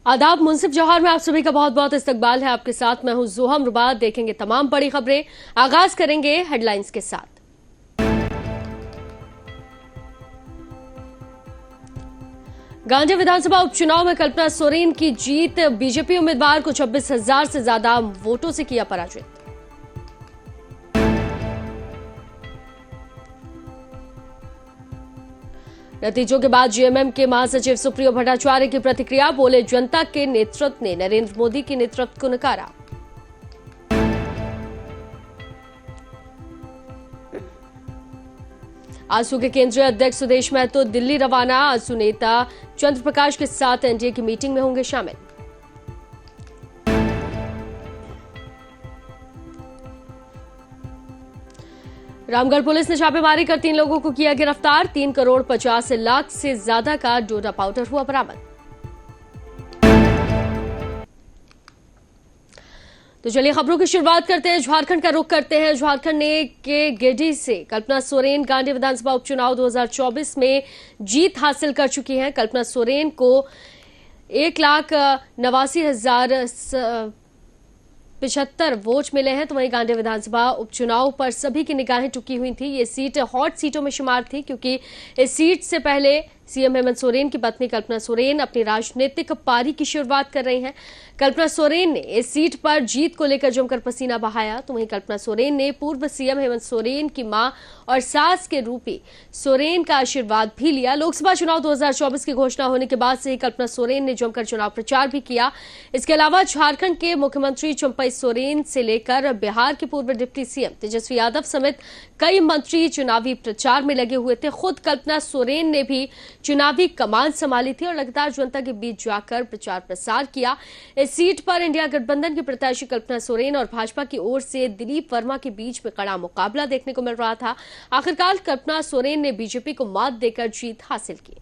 आदाब। मुंसिफ जौहर में आप सभी का बहुत बहुत इस्तकबाल है। आपके साथ मैं हूं जोहा रुबात। देखेंगे तमाम बड़ी खबरें। आगाज करेंगे हेडलाइंस के साथ। गांधी विधानसभा उपचुनाव में कल्पना सोरेन की जीत। बीजेपी उम्मीदवार को 26,000 से ज्यादा वोटों से किया पराजित। नतीजों के बाद जेएमएम के महासचिव सुप्रियो भट्टाचार्य की प्रतिक्रिया। बोले, जनता के नेतृत्व ने नरेंद्र मोदी के नेतृत्व को नकारा। आजसू के केंद्रीय अध्यक्ष सुदेश महतो दिल्ली रवाना। आजसू नेता चंद्र प्रकाश के साथ एनडीए की मीटिंग में होंगे शामिल। रामगढ़ पुलिस ने छापेमारी कर 3 लोगों को किया गिरफ्तार। 3 करोड़ 50 लाख से ज्यादा का डोडा पाउडर हुआ बरामद। तो चलिए खबरों की शुरुआत करते हैं। झारखंड का रुख करते हैं। झारखंड के गिरिडीह से कल्पना सोरेन गांधी विधानसभा उपचुनाव 2024 में जीत हासिल कर चुकी हैं। कल्पना सोरेन को 1,89,075 वोट मिले हैं। तो वहीं गांधी विधानसभा उपचुनाव पर सभी की निगाहें टिकी हुई थी। ये सीट हॉट सीटों में शुमार थी, क्योंकि इस सीट से पहले सीएम हेमंत सोरेन की पत्नी कल्पना सोरेन अपनी राजनीतिक पारी की शुरुआत कर रही हैं। कल्पना सोरेन ने इस सीट पर जीत को लेकर जमकर पसीना बहाया। तो वहीं कल्पना सोरेन ने पूर्व सीएम हेमंत सोरेन की मां और सास के रूपी सोरेन का आशीर्वाद भी लिया। लोकसभा चुनाव 2024 की घोषणा होने के बाद से ही कल्पना सोरेन ने जमकर चुनाव प्रचार भी किया। इसके अलावा झारखंड के मुख्यमंत्री चंपई सोरेन से लेकर बिहार के पूर्व डिप्टी सीएम तेजस्वी यादव समेत कई मंत्री चुनावी प्रचार में लगे हुए थे। खुद कल्पना सोरेन ने भी चुनावी कमान संभाली थी और लगातार जनता के बीच जाकर प्रचार प्रसार किया। इस सीट पर इंडिया गठबंधन की प्रत्याशी कल्पना सोरेन और भाजपा की ओर से दिलीप वर्मा के बीच में कड़ा मुकाबला देखने को मिल रहा था। आखिरकार कल्पना सोरेन ने बीजेपी को मात देकर जीत हासिल की।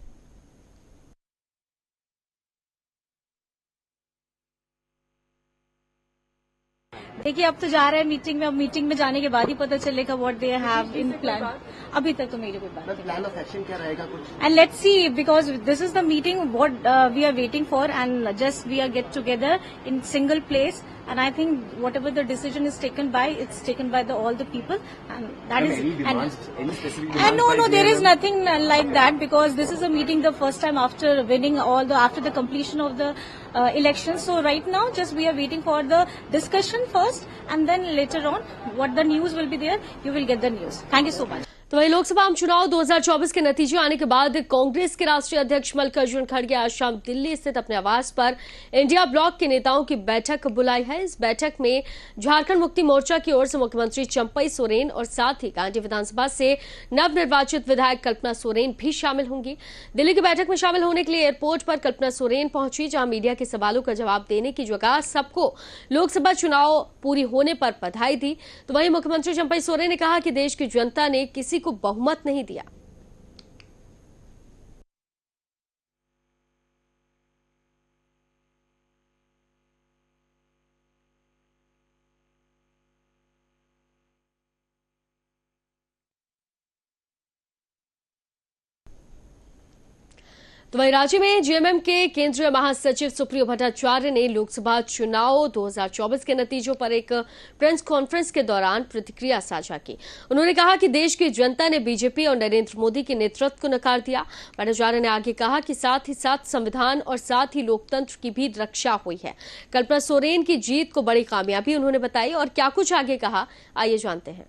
देखिए, अब तो जा रहे हैं मीटिंग में। अब मीटिंग में जाने के बाद ही पता चलेगा what they have in plan. अभी तक तो मेरी कोई बात नहीं। प्लान ऑफ एक्शन क्या रहेगा कुछ? And let's see, because this is the meeting what we are waiting for, and just we are get together in single place. And I think whatever the decision is taken by, it's taken by all the people, and that is. Any demands, any specific demands? No, there is nothing like that, because this is a meeting the first time after winning after the completion of the election. So right now, just we are waiting for the discussion first, and then later on, what the news will be there, you will get the news. Thank you so much. तो वहीं लोकसभा चुनाव 2024 के नतीजे आने के बाद कांग्रेस के राष्ट्रीय अध्यक्ष मल्लिकार्जुन खड़गे आज शाम दिल्ली स्थित अपने आवास पर इंडिया ब्लॉक के नेताओं की बैठक बुलाई है। इस बैठक में झारखंड मुक्ति मोर्चा की ओर से मुख्यमंत्री चंपई सोरेन और साथ ही गांधी विधानसभा से नवनिर्वाचित विधायक कल्पना सोरेन भी शामिल होंगी। दिल्ली की बैठक में शामिल होने के लिए एयरपोर्ट पर कल्पना सोरेन पहुंची, जहां मीडिया के सवालों का जवाब देने की जगह सबको लोकसभा चुनाव पूरी होने पर बधाई दी। तो वहीं मुख्यमंत्री चंपई सोरेन ने कहा कि देश की जनता ने किसी को बहुमत नहीं दिया। तो वहीं राज्य में जेएमएम के केंद्रीय महासचिव सुप्रियो भट्टाचार्य ने लोकसभा चुनाव 2024 के नतीजों पर एक प्रेस कॉन्फ्रेंस के दौरान प्रतिक्रिया साझा की। उन्होंने कहा कि देश की जनता ने बीजेपी और नरेंद्र मोदी के नेतृत्व को नकार दिया। भट्टाचार्य ने आगे कहा कि साथ ही साथ संविधान और साथ ही लोकतंत्र की भी रक्षा हुई है। कल्पना सोरेन की जीत को बड़ी कामयाबी उन्होंने बताई और क्या कुछ आगे कहा, आइए जानते हैं।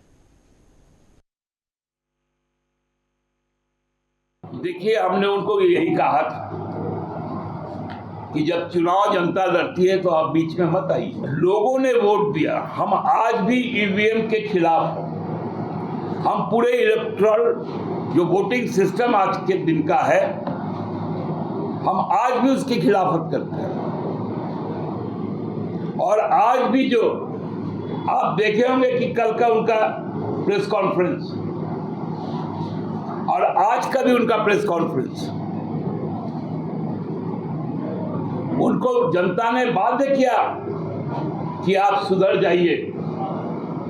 देखिए, हमने उनको यही कहा था कि जब चुनाव जनता लड़ती है तो आप बीच में मत आइए। लोगों ने वोट दिया। हम आज भी ईवीएम के खिलाफ हैं। हम पूरे इलेक्ट्रल जो वोटिंग सिस्टम आज के दिन का है, हम आज भी उसकी खिलाफत करते हैं। और आज भी जो आप देखे होंगे कि कल का उनका प्रेस कॉन्फ्रेंस और आज का भी उनका प्रेस कॉन्फ्रेंस, उनको जनता ने बाध्य किया कि आप सुधर जाइए।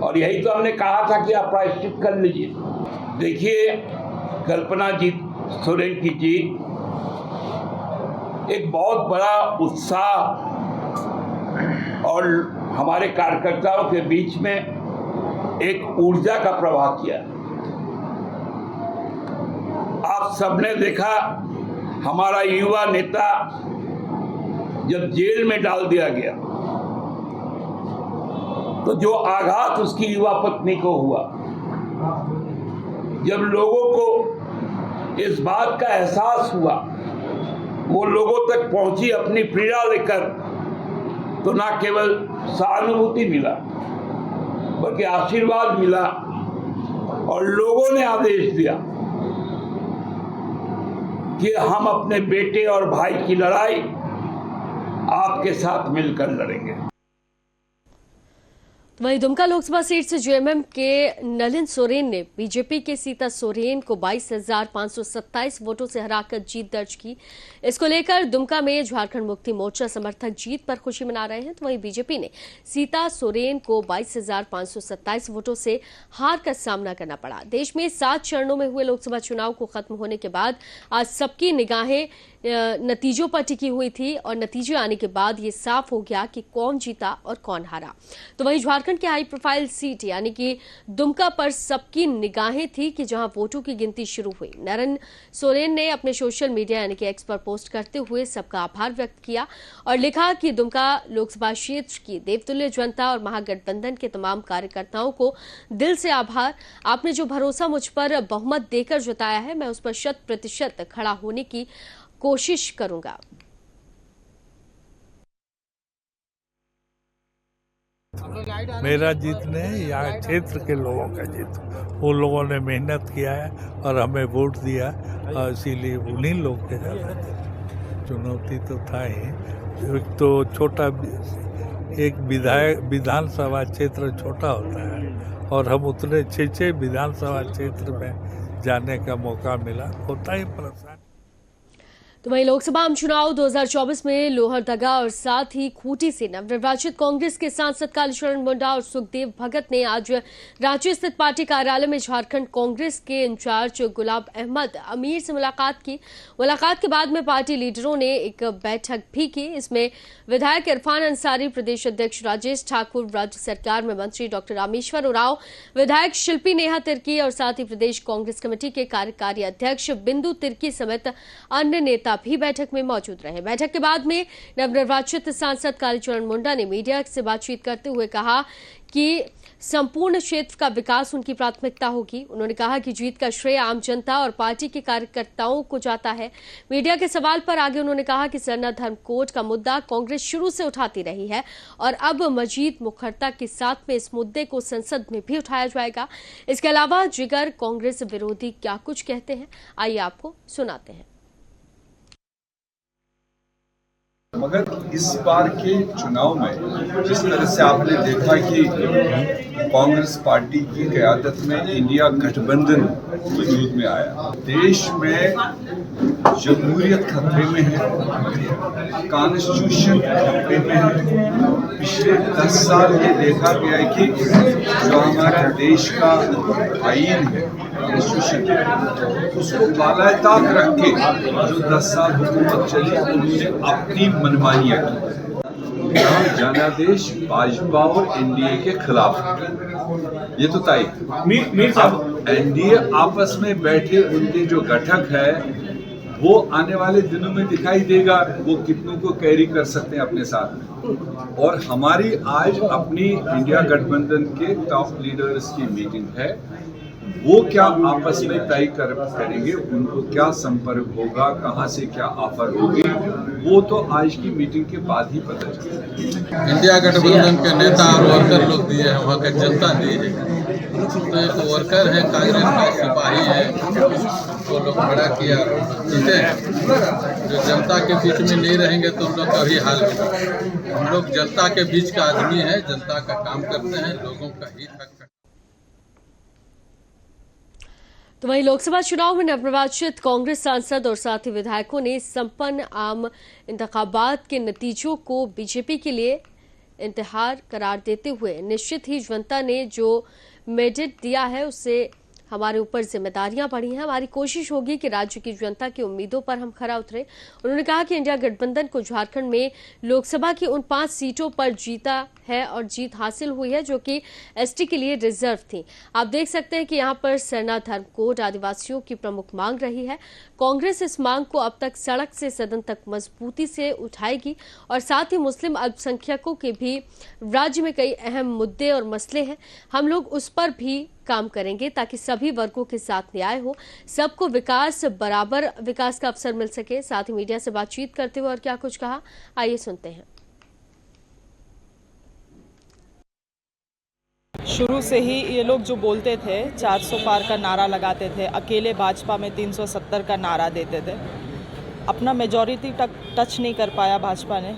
और यही तो हमने कहा था कि आप प्रायश्चित कर लीजिए। देखिए, कल्पना सोरेन की जीत एक बहुत बड़ा उत्साह और हमारे कार्यकर्ताओं के बीच में एक ऊर्जा का प्रवाह किया। आप सबने देखा हमारा युवा नेता जब जेल में डाल दिया गया तो जो आघात उसकी युवा पत्नी को हुआ, जब लोगों को इस बात का एहसास हुआ, वो लोगों तक पहुंची अपनी पीड़ा लेकर, तो ना केवल सहानुभूति मिला बल्कि आशीर्वाद मिला और लोगों ने आदेश दिया कि हम अपने बेटे और भाई की लड़ाई आपके साथ मिलकर लड़ेंगे। वहीं दुमका लोकसभा सीट से जेएमएम के नलिन सोरेन ने बीजेपी के सीता सोरेन को 22,527 वोटों से हराकर जीत दर्ज की। इसको लेकर दुमका में झारखंड मुक्ति मोर्चा समर्थक जीत पर खुशी मना रहे हैं, तो वहीं बीजेपी ने सीता सोरेन को 22,527 वोटों से हार का सामना करना पड़ा। देश में 7 चरणों में हुए लोकसभा चुनाव को खत्म होने के बाद आज सबकी निगाहें नतीजों पर टिकी हुई थी और नतीजे आने के बाद ये साफ हो गया कि कौन जीता और कौन हारा। तो वहीं झारखंड की हाई प्रोफाइल सीट यानी कि दुमका पर सबकी निगाहें थी कि जहां वोटों की गिनती शुरू हुई। नलिन सोरेन ने अपने सोशल मीडिया यानी कि एक्स पर पोस्ट करते हुए सबका आभार व्यक्त किया और लिखा कि दुमका लोकसभा क्षेत्र की देवतुल्य जनता और महागठबंधन के तमाम कार्यकर्ताओं को दिल से आभार। आपने जो भरोसा मुझ पर बहुमत देकर जताया है, मैं उस पर 100% खड़ा होने की कोशिश करूंगा। मेरा जीत नहीं, यहाँ क्षेत्र के लोगों का जीत। वो लोगों ने मेहनत किया है और हमें वोट दिया और इसीलिए उन्हीं लोग के साथ चुनौती तो था ही। एक तो छोटा एक विधानसभा क्षेत्र छोटा होता है और हम उतने 6 विधानसभा क्षेत्र में जाने का मौका मिला, होता ही परेशान। तो वहीं लोकसभा आम चुनाव 2024 में लोहरदगा और साथ ही खूंटी से नवनिर्वाचित कांग्रेस के सांसद कालीचरण मुंडा और सुखदेव भगत ने आज रांची स्थित पार्टी कार्यालय में झारखंड कांग्रेस के इंचार्ज गुलाब अहमद अमीर से मुलाकात की। मुलाकात के बाद में पार्टी लीडरों ने एक बैठक भी की। इसमें विधायक इरफान अंसारी, प्रदेश अध्यक्ष राजेश ठाकुर, राज्य सरकार में मंत्री डॉक्टर रामेश्वर उरांव, विधायक शिल्पी नेहा तिर्की और साथ ही प्रदेश कांग्रेस कमेटी के कार्यकारी अध्यक्ष बिंदु तिर्की समेत अन्य नेता भी बैठक में मौजूद रहे। बैठक के बाद में नवनिर्वाचित सांसद कालीचरण मुंडा ने मीडिया से बातचीत करते हुए कहा कि संपूर्ण क्षेत्र का विकास उनकी प्राथमिकता होगी। उन्होंने कहा कि जीत का श्रेय आम जनता और पार्टी के कार्यकर्ताओं को जाता है। मीडिया के सवाल पर आगे उन्होंने कहा कि सरना धर्म कोड का मुद्दा कांग्रेस शुरू से उठाती रही है और अब मजीद मुखरता के साथ में इस मुद्दे को संसद में भी उठाया जाएगा। इसके अलावा जिगर कांग्रेस विरोधी क्या कुछ कहते हैं, आइए आपको सुनाते हैं। मगर इस बार के चुनाव में जिस तरह से आपने देखा कि कांग्रेस पार्टी की क़यादत में इंडिया गठबंधन वजूद में आया, देश में जमहूरियत खतरे में है, कॉन्स्टिट्यूशन खतरे में है। पिछले 10 साल ये देखा गया है कि जो हमारा देश का आईन है, कॉन्स्टिट्यूशन, उसको बालाताक रख के जो 10 साल हुकूमत चली, उन्होंने अपनी मनमानियां की। जनादेश भाजपा और एनडीए के खिलाफ, ये तो तय। अब एनडीए आपस में बैठे उनके जो घटक है वो आने वाले दिनों में दिखाई देगा वो कितनों को कैरी कर सकते हैं अपने साथ। और हमारी आज अपनी इंडिया गठबंधन के टॉप लीडर्स की मीटिंग है, वो क्या आपस में तय करेंगे, उनको क्या संपर्क होगा, कहां से क्या ऑफर होगी, वो तो आज की मीटिंग के बाद ही पता चलेगा। इंडिया गठबंधन के नेता और वर्कर लोग दिए हैं, वहाँ की जनता दी है। तो एक वर्कर है, कांग्रेस का सिपाही है, वो लोग खड़ा किया जीते हैं। जो जनता के बीच में नहीं रहेंगे तो उन लोग का भी हाल होगा। हम लोग जनता के बीच का आदमी है, जनता का काम करते हैं, लोगों का हित है। तो वहीं लोकसभा चुनाव में नवनिर्वाचित कांग्रेस सांसद और साथ ही विधायकों ने संपन्न आम इंतखाबात के नतीजों को बीजेपी के लिए इंतहार करार देते हुए निश्चित ही जनता ने जो मैंडेट दिया है उसे हमारे ऊपर जिम्मेदारियां पड़ी हैं। हमारी कोशिश होगी कि राज्य की जनता की उम्मीदों पर हम खरा उतरे। उन्होंने कहा कि इंडिया गठबंधन को झारखंड में लोकसभा की उन 5 सीटों पर जीता है और जीत हासिल हुई है जो कि एसटी के लिए रिजर्व थी। आप देख सकते हैं कि यहां पर सरना धर्म कोड आदिवासियों की प्रमुख मांग रही है। कांग्रेस इस मांग को अब तक सड़क से सदन तक मजबूती से उठाएगी और साथ ही मुस्लिम अल्पसंख्यकों के भी राज्य में कई अहम मुद्दे और मसले हैं, हम लोग उस पर भी काम करेंगे ताकि सभी वर्गों के साथ न्याय हो, सबको बराबर विकास का अवसर मिल सके। साथ ही मीडिया से बातचीत करते हुए और क्या कुछ कहा, आइए सुनते हैं। शुरू से ही ये लोग जो बोलते थे 400 पार का नारा लगाते थे, अकेले भाजपा में 370 का नारा देते थे, अपना मेजॉरिटी तक टच नहीं कर पाया भाजपा ने।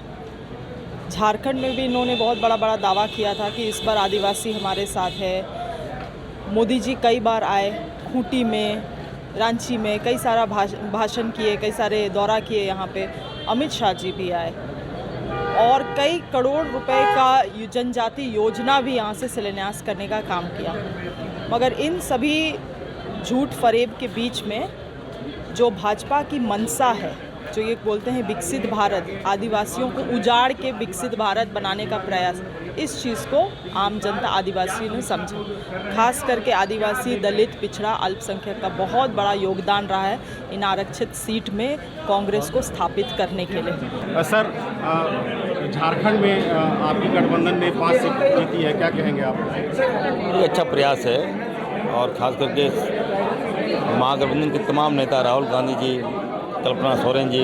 झारखंड में भी इन्होंने बहुत बड़ा दावा किया था कि इस बार आदिवासी हमारे साथ है। मोदी जी कई बार आए, खूंटी में, रांची में कई सारा भाषण किए, कई सारे दौरा किए यहाँ पे। अमित शाह जी भी आए और कई करोड़ रुपए का जनजाति योजना भी यहाँ से शिलान्यास करने का काम किया। मगर इन सभी झूठ फरेब के बीच में जो भाजपा की मंशा है, जो ये बोलते हैं विकसित भारत, आदिवासियों को उजाड़ के विकसित भारत बनाने का प्रयास, इस चीज़ को आम जनता आदिवासी ने समझा। खास करके आदिवासी, दलित, पिछड़ा, अल्पसंख्यक का बहुत बड़ा योगदान रहा है इन आरक्षित सीट में कांग्रेस को स्थापित करने के लिए। सर, झारखंड में आपकी गठबंधन ने 5 सीट जीती है, क्या कहेंगे आप? ये अच्छा प्रयास है और ख़ास करके महागठबंधन के तमाम नेता, राहुल गांधी जी, कल्पना सोरेन जी,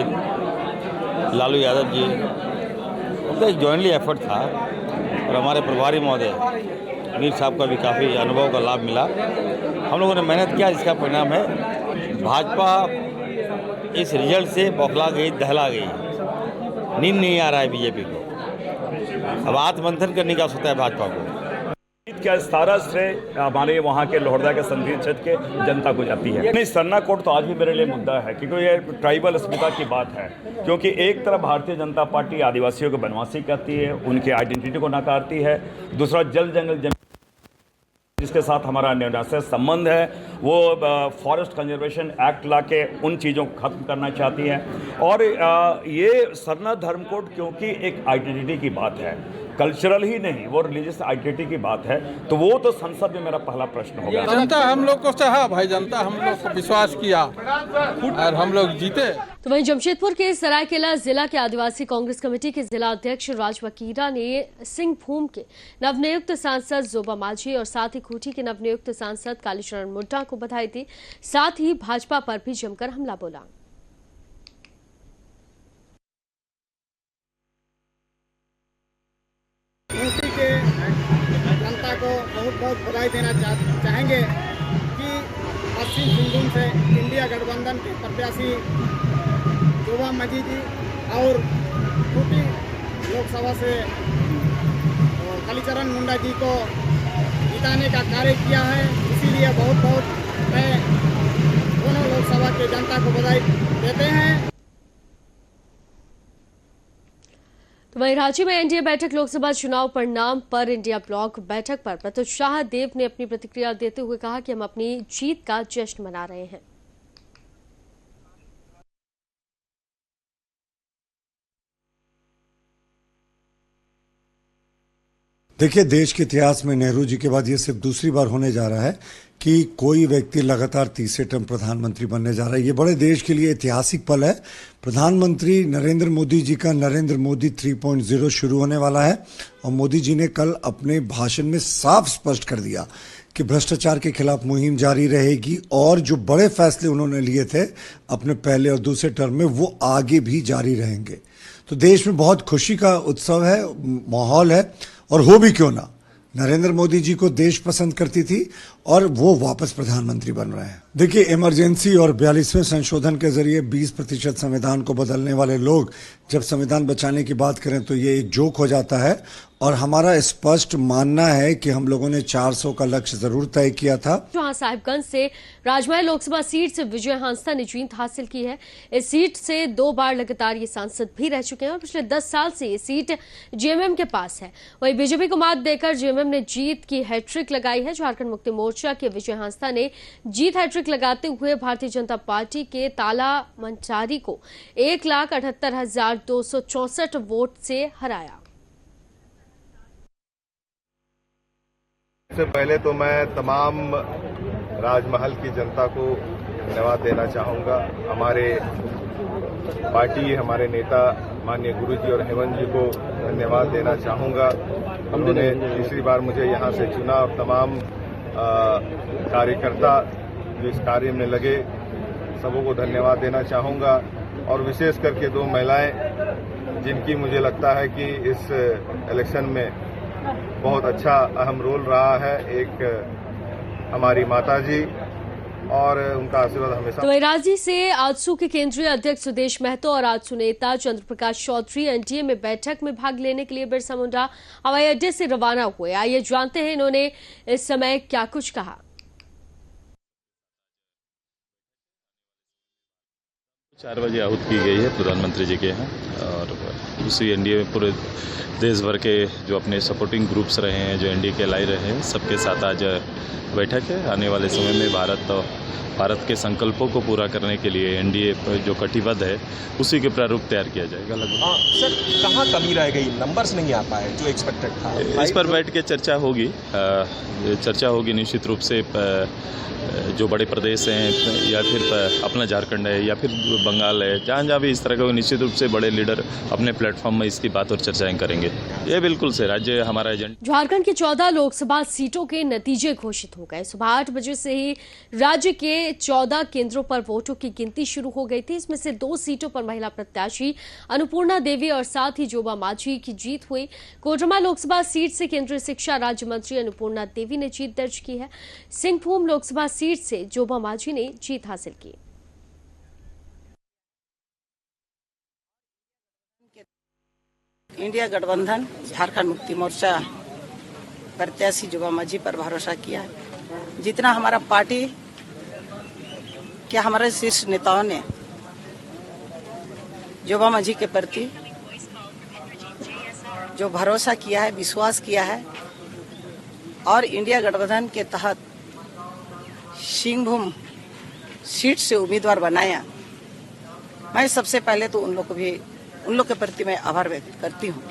लालू यादव जी, उनका एक जॉइंटली एफर्ट था और हमारे प्रभारी महोदय मीर साहब का भी काफ़ी अनुभव का लाभ मिला। हम लोगों ने मेहनत किया, इसका परिणाम है भाजपा इस रिजल्ट से बौखला गई, दहला गई। नींद नहीं आ रहा है बीजेपी को, अब आत्ममंथन करने का सोचता है भाजपा को। क्या सारा श्रेय हमारे वहाँ के लोहरदगा के संसदीय क्षेत्र के जनता को जाती है। नहीं, सरना कोड तो आज भी मेरे लिए मुद्दा है क्योंकि ये ट्राइबल अस्मिता की बात है। क्योंकि एक तरफ भारतीय जनता पार्टी आदिवासियों को बनवासी कहती है, उनके आइडेंटिटी को नकारती है, दूसरा जल जंगल जिसके साथ हमारा निर्णायक संबंध है वो फॉरेस्ट कंजर्वेशन एक्ट ला के उन चीज़ों को ख़त्म करना चाहती है। और ये सरना धर्म कोड क्योंकि एक आइडेंटिटी की बात है, कल्चरल ही नहीं, वो रिलीजियस आइडेंटिटी की बात है, तो वो तो संसद में मेरा पहला प्रश्न होगा। जनता हम लोग को चाहा भाई, जनता हम लोग को विश्वास किया और हम लोग जीते। तो वहीं जमशेदपुर के सरायकेला जिला के आदिवासी कांग्रेस कमेटी के जिला अध्यक्ष राज वकीरा ने सिंहभूम के नवनियुक्त सांसद जोबा माझी और साथ ही खूंटी के नवनियुक्त सांसद कालीचरण मुड्डा को बधाई दी। साथ ही भाजपा पर भी जमकर हमला बोला। खूंटी के जनता को बहुत बधाई देना चाहेंगे कि पश्चिम सिंहभूम से इंडिया गठबंधन के प्रत्याशी जोबा माझी जी और खूंटी लोकसभा से कालीचरण मुंडा जी को जिताने का कार्य किया है। इसीलिए बहुत मैं दोनों लोकसभा के जनता को बधाई देते हैं। तो वहीं रांची में एनडीए बैठक लोकसभा चुनाव परिणाम पर इंडिया ब्लॉक बैठक पर प्रत्युत्साह देव ने अपनी प्रतिक्रिया देते हुए कहा कि हम अपनी जीत का जश्न मना रहे हैं। देखिए, देश के इतिहास में नेहरू जी के बाद ये सिर्फ दूसरी बार होने जा रहा है कि कोई व्यक्ति लगातार तीसरे टर्म प्रधानमंत्री बनने जा रहा है। ये बड़े देश के लिए ऐतिहासिक पल है। प्रधानमंत्री नरेंद्र मोदी जी का नरेंद्र मोदी 3.0 शुरू होने वाला है और मोदी जी ने कल अपने भाषण में साफ स्पष्ट कर दिया कि भ्रष्टाचार के खिलाफ मुहिम जारी रहेगी और जो बड़े फैसले उन्होंने लिए थे अपने पहले और दूसरे टर्म में वो आगे भी जारी रहेंगे। तो देश में बहुत खुशी का उत्सव है, माहौल है और हो भी क्यों ना, नरेंद्र मोदी जी को देश पसंद करती थी और वो वापस प्रधानमंत्री बन रहे हैं। देखिए, इमरजेंसी और 42वें संशोधन के जरिए 20% संविधान को बदलने वाले लोग जब संविधान बचाने की बात करें तो ये एक जोक हो जाता है और हमारा स्पष्ट मानना है कि हम लोगों ने 400 का लक्ष्य जरूर तय किया था। जहां साहिबगंज से राजमहल लोकसभा सीट से विजय हांसदा ने जीत हासिल की है। इस सीट से 2 बार लगातार ये सांसद भी रह चुके हैं और पिछले 10 साल से ये सीट जेएमएम के पास है। वहीं बीजेपी को मात देकर जेएमएम ने जीत की हैट्रिक लगाई है। झारखंड मुक्ति मोर्चा मोर्चा के विजय हांसदा ने जीत हैट्रिक लगाते हुए भारतीय जनता पार्टी के ताला मंचारी को 1,78,264 वोट से हराया। सबसे पहले तो मैं तमाम राजमहल की जनता को धन्यवाद देना चाहूँगा। हमारे पार्टी, हमारे नेता माननीय गुरुजी और हेमंत जी को धन्यवाद देना चाहूँगा। उन्होंने तीसरी बार मुझे यहाँ से चुना और तमाम कार्यकर्ता जो इस कार्य में लगे सबों को धन्यवाद देना चाहूँगा। और विशेष करके 2 महिलाएं जिनकी मुझे लगता है कि इस इलेक्शन में बहुत अच्छा अहम रोल रहा है, एक हमारी माताजी और उनका आशीर्वाद हमेशा। तो रांची से आजसू के केंद्रीय अध्यक्ष सुदेश महतो और आजसू नेता चंद्र प्रकाश चौधरी एनडीए में बैठक में भाग लेने के लिए बिरसा मुंडा हवाई अड्डे से रवाना हुए। आइए जानते हैं इन्होंने इस समय क्या कुछ कहा। 4 बजे आहूत की गई है प्रधानमंत्री जी के यहाँ और उसी एनडीए में पूरे देश भर के जो अपने सपोर्टिंग ग्रुप्स रहे हैं, जो एनडीए के लाई रहे हैं, सबके साथ आज बैठक है। आने वाले समय में भारत के संकल्पों को पूरा करने के लिए एनडीए जो कटिबद्ध है उसी के प्रारूप तैयार किया जाएगा। सर, कहाँ कमी रह गई? नंबर्स नहीं आ पाए जो एक्सपेक्टेड था। इस पर बैठ के चर्चा होगी निश्चित रूप से। जो बड़े प्रदेश हैं या फिर अपना झारखंड है या फिर बंगाल है, जहाँ भी इस तरह का निश्चित रूप से बड़े लीडर अपने प्लेटफॉर्म में इसकी बात और चर्चाएं करेंगे। ये बिल्कुल से राज्य हमारा एजेंडा। झारखंड की 14 लोकसभा सीटों के नतीजे घोषित हो गए। सुबह 8 बजे से ही राज्य के 14 केंद्रों पर वोटों की गिनती शुरू हो गई थी। इसमें से 2 सीटों पर महिला प्रत्याशी अन्नपूर्णा देवी और साथ ही जोबा माझी की जीत हुई। कोडरमा लोकसभा सीट से केंद्रीय शिक्षा राज्य मंत्री अन्नपूर्णा देवी ने जीत दर्ज की है। सिंहभूम लोकसभा सीट से जोबा माझी ने जीत हासिल की। इंडिया गठबंधन झारखंड मुक्ति मोर्चा प्रत्याशी जोबा माझी पर भरोसा किया है। जितना हमारा पार्टी के हमारे शीर्ष नेताओं ने जोबा माझी के प्रति जो भरोसा किया है, विश्वास किया है और इंडिया गठबंधन के तहत सिंहभूम सीट से उम्मीदवार बनाया, मैं सबसे पहले तो उन लोग के प्रति मैं आभार व्यक्त करती हूँ।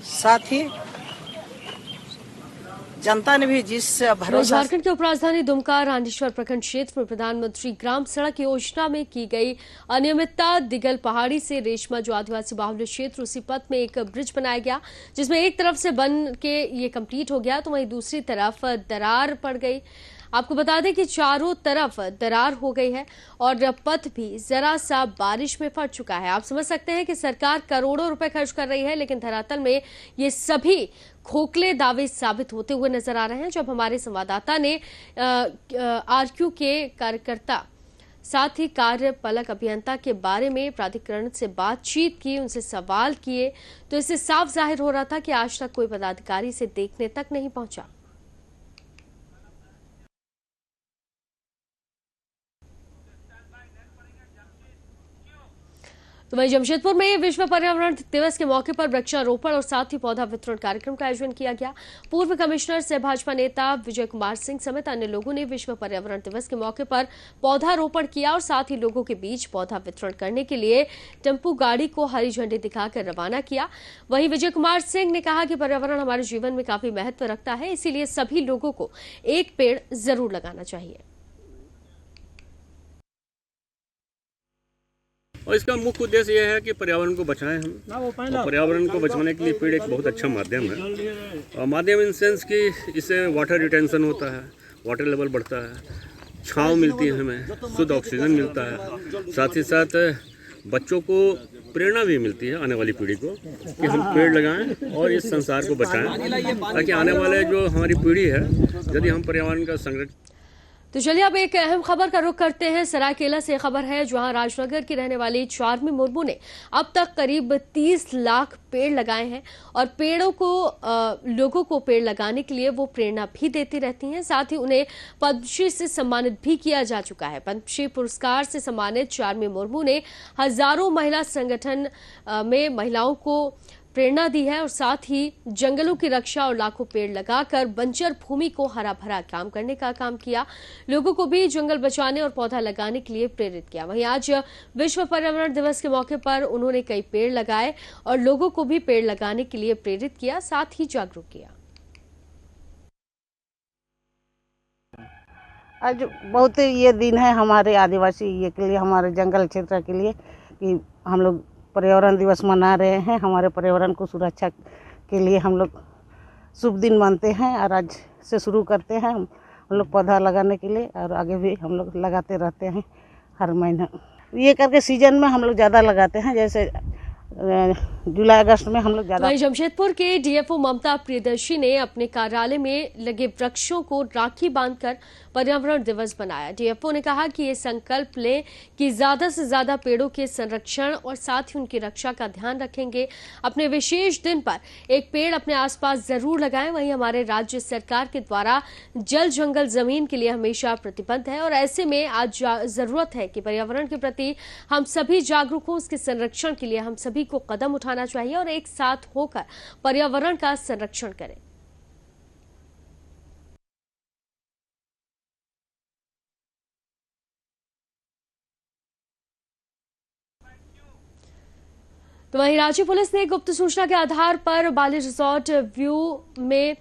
साथ ही जनता ने भी जिस भरोसा। झारखंड के उपराजधानी दुमका रानीश्वर प्रखंड क्षेत्र में प्रधानमंत्री ग्राम सड़क योजना में की गई अनियमितता। दिगल पहाड़ी से रेशमा जो आदिवासी बाहुल्य क्षेत्र, उसी पथ में एक ब्रिज बनाया गया जिसमें एक तरफ से बन के ये कंप्लीट हो गया तो वहीं दूसरी तरफ दरार पड़ गई। आपको बता दें कि चारों तरफ दरार हो गई है और पथ भी जरा सा बारिश में फट चुका है। आप समझ सकते हैं कि सरकार करोड़ों रुपए खर्च कर रही है, लेकिन धरातल में ये सभी खोखले दावे साबित होते हुए नजर आ रहे हैं। जब हमारे संवाददाता ने आरक्यू के कार्यकर्ता साथ ही कार्य पलक अभियंता के बारे में प्राधिकरण से बातचीत की, उनसे सवाल किए, तो इससे साफ जाहिर हो रहा था कि आज तक कोई पदाधिकारी इसे देखने तक नहीं पहुंचा। तो वहीं जमशेदपुर में विश्व पर्यावरण दिवस के मौके पर वृक्षारोपण और साथ ही पौधा वितरण कार्यक्रम का आयोजन किया गया। पूर्व कमिश्नर से भाजपा नेता विजय कुमार सिंह समेत अन्य लोगों ने विश्व पर्यावरण दिवस के मौके पर पौधारोपण किया और साथ ही लोगों के बीच पौधा वितरण करने के लिए टेम्पू गाड़ी को हरी झंडी दिखाकर रवाना किया। वहीं विजय कुमार सिंह ने कहा कि पर्यावरण हमारे जीवन में काफी महत्व रखता है, इसीलिए सभी लोगों को एक पेड़ जरूर लगाना चाहिए। और इसका मुख्य उद्देश्य यह है कि पर्यावरण को बचाएं हम। और पर्यावरण को बचाने के लिए पेड़ एक बहुत अच्छा माध्यम है। और माध्यम इन सेंस कि इससे वाटर रिटेंशन होता है, वाटर लेवल बढ़ता है, छांव मिलती है, हमें शुद्ध ऑक्सीजन मिलता है, साथ ही साथ बच्चों को प्रेरणा भी मिलती है आने वाली पीढ़ी को कि हम पेड़ लगाएं और इस संसार को बचाएं, ताकि आने वाले जो हमारी पीढ़ी है, यदि हम पर्यावरण का संरक्षण। तो चलिए अब एक अहम खबर का रुख करते हैं। सरायकेला से खबर है, जहां राजनगर की रहने वाली चार्मी मुर्मू ने अब तक करीब 30 लाख पेड़ लगाए हैं और पेड़ों को लोगों को पेड़ लगाने के लिए वो प्रेरणा भी देती रहती हैं। साथ ही उन्हें पद्मश्री से सम्मानित भी किया जा चुका है। पद्मश्री पुरस्कार से सम्मानित चार्मी मुर्मू ने हजारों महिला संगठन में महिलाओं को प्रेरणा दी है और साथ ही जंगलों की रक्षा और लाखों पेड़ लगाकर बंजर भूमि को हरा भरा काम करने का काम किया। लोगों को भी जंगल बचाने और पौधा लगाने के लिए प्रेरित किया। वहीं आज विश्व पर्यावरण दिवस के मौके पर उन्होंने कई पेड़ लगाए और लोगों को भी पेड़ लगाने के लिए प्रेरित किया, साथ ही जागरूक किया। आज बहुत ये दिन है हमारे आदिवासी ये के लिए, हमारे जंगल क्षेत्र के लिए, कि हम लोग पर्यावरण दिवस मना रहे हैं। हमारे पर्यावरण को सुरक्षा के लिए हम लोग शुभ दिन मानते हैं और आज से शुरू करते हैं हम लोग पौधा लगाने के लिए, और आगे भी हम लोग लगाते रहते हैं हर महीना। ये करके सीजन में हम लोग ज़्यादा लगाते हैं, जैसे जुलाई अगस्त में हम लोग ज्यादा। वहीं जमशेदपुर के डीएफओ ममता प्रियदर्शी ने अपने कार्यालय में लगे वृक्षों को राखी बांधकर पर्यावरण दिवस बनाया। डीएफओ ने कहा कि ये संकल्प लें कि ज्यादा से ज्यादा पेड़ों के संरक्षण और साथ ही उनकी रक्षा का ध्यान रखेंगे। अपने विशेष दिन पर एक पेड़ अपने आसपास जरूर लगाएं। वहीं हमारे राज्य सरकार के द्वारा जल जंगल जमीन के लिए हमेशा प्रतिबद्ध है और ऐसे में आज जरूरत है कि पर्यावरण के प्रति हम सभी जागरूक हों। उसके संरक्षण के लिए हम सभी को कदम उठाना चाहिए और एक साथ होकर पर्यावरण का संरक्षण करें। तो वहीं रांची पुलिस ने गुप्त सूचना के आधार पर बाली रिजॉर्ट व्यू में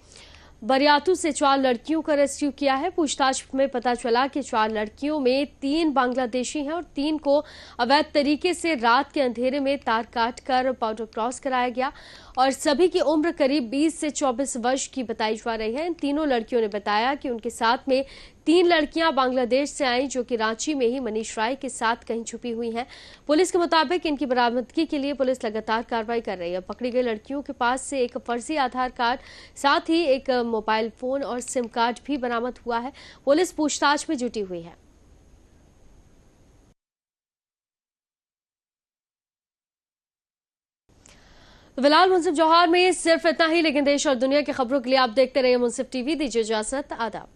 बरियातू से 4 लड़कियों को रेस्क्यू किया है। पूछताछ में पता चला कि 4 लड़कियों में 3 बांग्लादेशी हैं और 3 को अवैध तरीके से रात के अंधेरे में तार काटकर पाउडर क्रॉस कराया गया और सभी की उम्र करीब 20 से 24 वर्ष की बताई जा रही है। इन तीनों लड़कियों ने बताया कि उनके साथ में 3 लड़कियां बांग्लादेश से आई, जो कि रांची में ही मनीष राय के साथ कहीं छुपी हुई हैं। पुलिस के मुताबिक इनकी बरामदगी के लिए पुलिस लगातार कार्रवाई कर रही है। पकड़ी गई लड़कियों के पास से एक फर्जी आधार कार्ड, साथ ही एक मोबाइल फोन और सिम कार्ड भी बरामद हुआ है। पुलिस पूछताछ में जुटी हुई है। फिलहाल मुंसिफ जौहर में सिर्फ इतना ही, लेकिन देश और दुनिया की खबरों के लिए आप देखते रहिए मुंसिफ टीवी। दीजिए इजाजत, आदाब।